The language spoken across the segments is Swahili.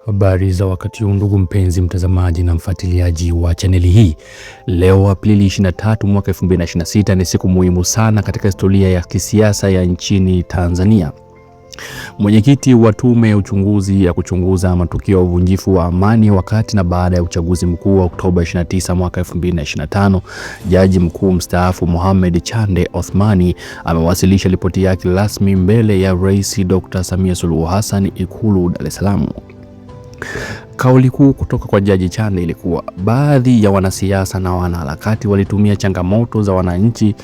Habari za wakati huu ndugu mpenzi mtazamaji na mfuatiliaji wa chaneli hii. Leo Aprili 23 mwaka 2026 ni siku muhimu sana katika historia ya kisiasa ya nchini Tanzania. Mwenyekiti wa tume ya uchunguzi ya kuchunguza matukio ya uvunjifu wa amani wakati na baada ya uchaguzi mkuu wa Oktoba 29 mwaka 2025, Jaji Mkuu mstaafu Mohamed Chande Othmani amewasilisha ripoti yake rasmi mbele ya Rais Dr. Samia Suluhu Hassan Ikulu Dar es Salaam. Kauli kuu kutoka kwa Jaji Chande ilikuwa baadhi ya wanasiasa na wanaharakati walitumia changamoto za wananchi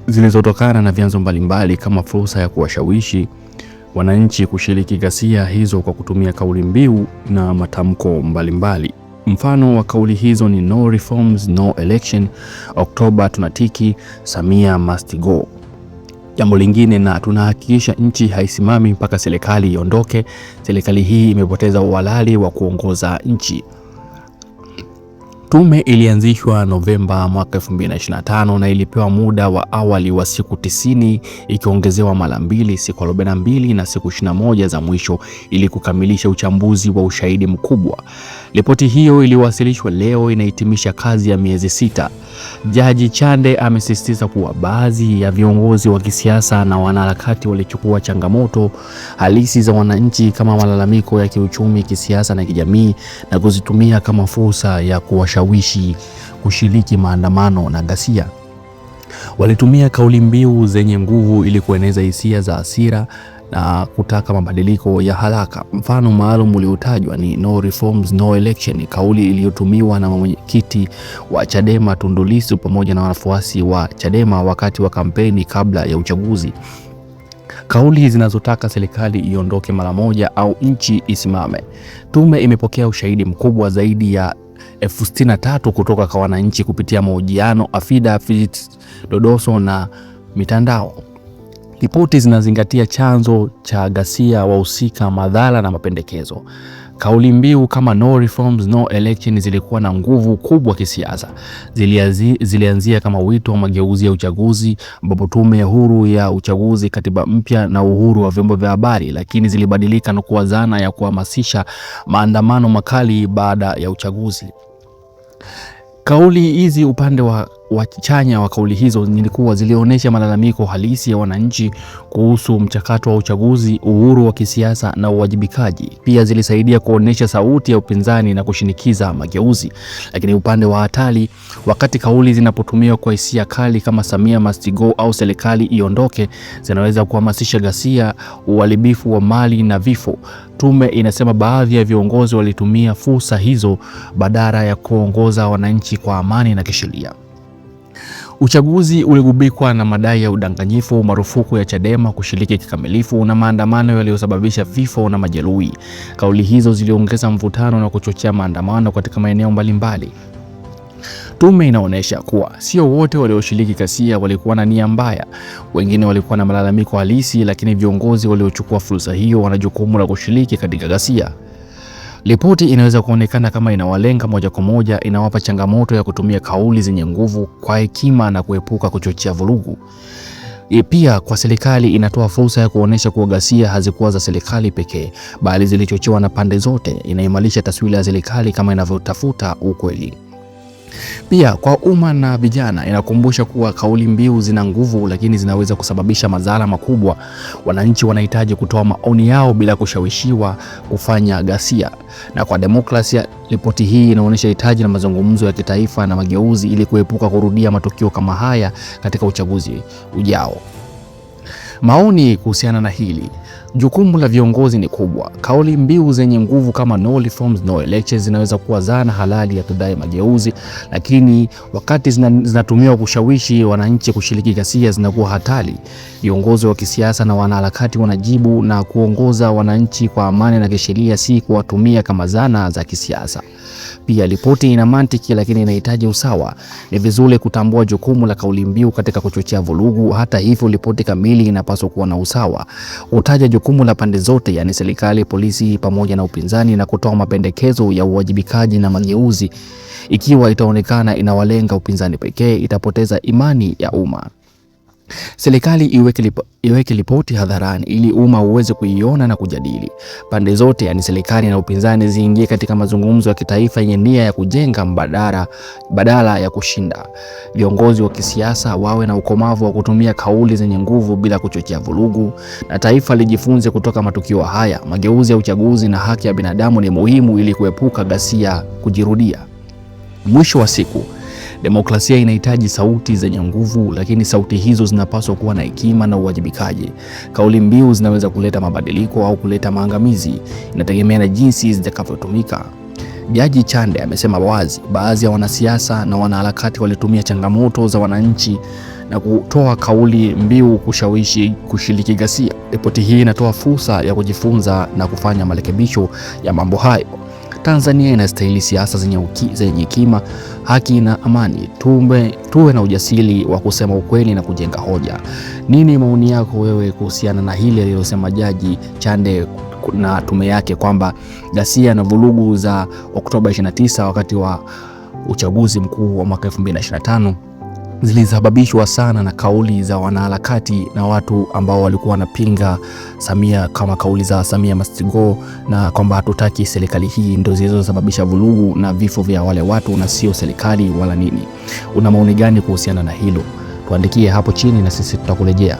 zilizotokana na vyanzo mbalimbali kama fursa ya kuwashawishi wananchi kushiriki ghasia hizo kwa kutumia kauli mbiu na matamko mbalimbali. Mfano wa kauli hizo ni no reforms, no election, Oktoba tunatiki, Samia must go. Jambo lingine na tunahakikisha nchi haisimami mpaka serikali iondoke. Serikali hii imepoteza uhalali wa kuongoza nchi. Tume ilianzishwa Novemba mwaka 2025 na ilipewa muda wa awali wa siku 90 ikiongezewa mara mbili, siku 42 na siku 21 za mwisho ili kukamilisha uchambuzi wa ushahidi mkubwa. Ripoti hiyo iliwasilishwa leo, inahitimisha kazi ya miezi 6. Jaji Chande amesisitiza kuwa baadhi ya viongozi wa kisiasa na wanaharakati walichukua changamoto halisi za wananchi kama malalamiko ya kiuchumi, kisiasa na kijamii na kuzitumia kama fursa ya kuwashawishi kushiriki maandamano na ghasia. Walitumia kauli mbiu zenye nguvu ili kueneza hisia za hasira na kutaka mabadiliko ya haraka. Mfano maalum uliotajwa ni no reforms, no election, kauli iliyotumiwa na mwenyekiti wa Chadema Tundu Lissu pamoja na wafuasi wa Chadema wakati wa kampeni kabla ya uchaguzi. Kauli zinazotaka serikali iondoke mara moja au nchi isimame. Tume imepokea ushahidi mkubwa zaidi ya 63 kutoka kwa wananchi kupitia mahojiano, affidavits, dodoso na mitandao. Ripoti zinazingatia chanzo cha ghasia, wahusika, madhara na mapendekezo. Kauli mbiu kama no reforms, no election zilikuwa na nguvu kubwa kisiasa. Zilianzia kama wito wa mageuzi ya uchaguzi, ambapo tume huru ya uchaguzi, katiba mpya na uhuru wa vyombo vya habari, lakini zilibadilika na kuwa zana ya kuhamasisha maandamano makali baada ya uchaguzi. Kauli hizi, upande wa chanya wa kauli hizo nilikuwa zilionyesha malalamiko halisi ya wananchi kuhusu mchakato wa uchaguzi, uhuru wa kisiasa na uwajibikaji. Pia zilisaidia kuonesha sauti ya upinzani na kushinikiza mageuzi. Lakini upande wa hatari, wakati kauli zinapotumiwa kwa hisia kali kama Samia must go au serikali iondoke, zinaweza kuhamasisha ghasia, uharibifu wa mali na vifo. Tume inasema baadhi ya viongozi walitumia fursa hizo badala ya kuongoza wananchi kwa amani na kisheria. Uchaguzi uligubikwa na madai ya udanganyifu, marufuku ya Chadema kushiriki kikamilifu na maandamano yaliyosababisha vifo na majeruhi. Kauli hizo ziliongeza mvutano na kuchochea maandamano katika maeneo mbalimbali. Tume inaonyesha kuwa sio wote walioshiriki ghasia walikuwa na nia mbaya. Wengine walikuwa na malalamiko halisi, lakini viongozi waliochukua fursa hiyo wana jukumu la kushiriki katika ghasia. Ripoti inaweza kuonekana kama inawalenga moja kwa moja, inawapa changamoto ya kutumia kauli zenye nguvu kwa hekima na kuepuka kuchochea vurugu. Pia kwa serikali inatoa fursa ya kuonesha kuwa ghasia hazikuwa za serikali pekee, bali zilichochewa na pande zote. Inaimarisha taswira ya serikali kama inavyotafuta ukweli. Pia kwa umma na vijana inakumbusha kuwa kauli mbiu zina nguvu, lakini zinaweza kusababisha madhara makubwa. Wananchi wanahitaji kutoa maoni yao bila kushawishiwa kufanya ghasia. Na kwa demokrasia, ripoti hii inaonyesha hitaji la mazungumzo ya kitaifa na mageuzi ili kuepuka kurudia matukio kama haya katika uchaguzi ujao. Maoni kuhusiana na hili. Jukumu la viongozi ni kubwa. Kauli mbiu zenye nguvu kama no reforms, no elections zinaweza kuwa zana halali ya kudai mageuzi, lakini wakati zinatumiwa kushawishi wananchi kushiriki ghasia zinakuwa hatari. Viongozi wa kisiasa na wanaharakati wanajibu na kuongoza wananchi kwa amani na kisheria, si kuwatumia kama zana za kisiasa. Pia ripoti ina mantiki, lakini inahitaji usawa. Ni vizuri kutambua jukumu la kauli mbiu katika kuchochea vurugu. Hata hivyo, ripoti kamili inapaswa kuwa na usawa, utaja jukumu la pande zote, yani serikali, polisi pamoja na upinzani, na kutoa mapendekezo ya uwajibikaji na mageuzi. Ikiwa itaonekana inawalenga upinzani pekee, itapoteza imani ya umma. Serikali iweke ripoti hadharani ili umma uweze kuiona na kujadili. Pande zote, yani serikali na upinzani, ziingie katika mazungumzo ya kitaifa yenye nia ya kujenga badala ya kushinda. Viongozi wa kisiasa wawe na ukomavu wa kutumia kauli zenye nguvu bila kuchochea vurugu, na taifa lijifunze kutoka matukio haya. Mageuzi ya uchaguzi na haki ya binadamu ni muhimu ili kuepuka ghasia kujirudia. Mwisho wa siku, demokrasia inahitaji sauti zenye nguvu, lakini sauti hizo zinapaswa kuwa na hekima na uwajibikaji. Kauli mbiu zinaweza kuleta mabadiliko au kuleta maangamizi, inategemea na jinsi zitakavyotumika. Jaji Chande amesema wazi, baadhi ya wanasiasa na wanaharakati walitumia changamoto za wananchi na kutoa kauli mbiu kushawishi kushiriki ghasia. Ripoti hii inatoa fursa ya kujifunza na kufanya marekebisho ya mambo hayo. Tanzania inastahili siasa zenye hekima, haki na amani. Tuwe na ujasiri wa kusema ukweli na kujenga hoja. Nini maoni yako wewe kuhusiana na hili alilosema Jaji Chande na tume yake kwamba ghasia na vurugu za Oktoba 29 wakati wa uchaguzi mkuu wa mwaka 2025 zilisababishwa sana na kauli za wanaharakati na watu ambao walikuwa wanapinga Samia, kama kauli za Samia must go, na kwamba hatutaki serikali hii, ndio zilizosababisha vurugu na vifo vya wale watu na sio serikali wala nini. Una maoni gani kuhusiana na hilo? Tuandikie hapo chini na sisi tutakurejea.